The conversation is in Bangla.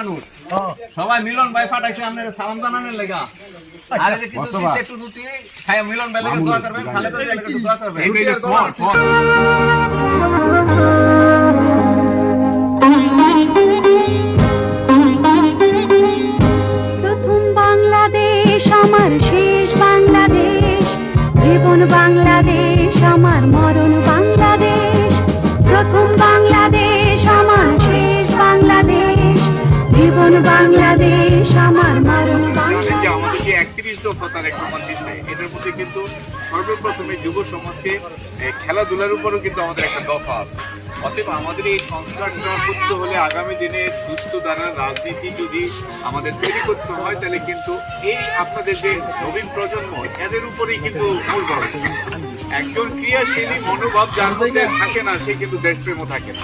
মানুষ সবাই মিলন ভাই ফাটাইছে আপনারা সালাম জানানোর লেগা আর এই যে কিছু দিছে একটু রুটি খায় মিলন ভাই লাগে দোয়া করবেন খালেদা জিয়া লাগে দোয়া করবেন প্রথম বাংলাদেশ আমার শেষ বাংলাদেশ, জীবন বাংলাদেশ আমার মরণ বাংলাদেশ। প্রথম বাংলাদেশ আমার শেষ বাংলাদেশ, জীবন বাংলাদেশ আমার মরণ বাংলাদেশ। আমাদের যে 31 দফার একটা প্রমাণ দিচ্ছে, এটার মধ্যে কিন্তু সর্বপ্রথমে যুব সমাজকে খেলাধুলার উপরও কিন্তু আমাদের একটা দফা আছে। অতএব আমাদের এই সংস্কারটা করতে হলে আগামী দিনে সুস্থ দ্বারা রাজনীতি যদি আমাদের তৈরি করতে হয়, তাহলে কিন্তু এই আপনাদের যে নবীন প্রজন্ম এদের উপরেই কিন্তু মূল ভরসা। একজন ক্রিয়াশীল মনোভাব যার মধ্যে থাকে না, সে কিন্তু দেশপ্রেমও থাকে না।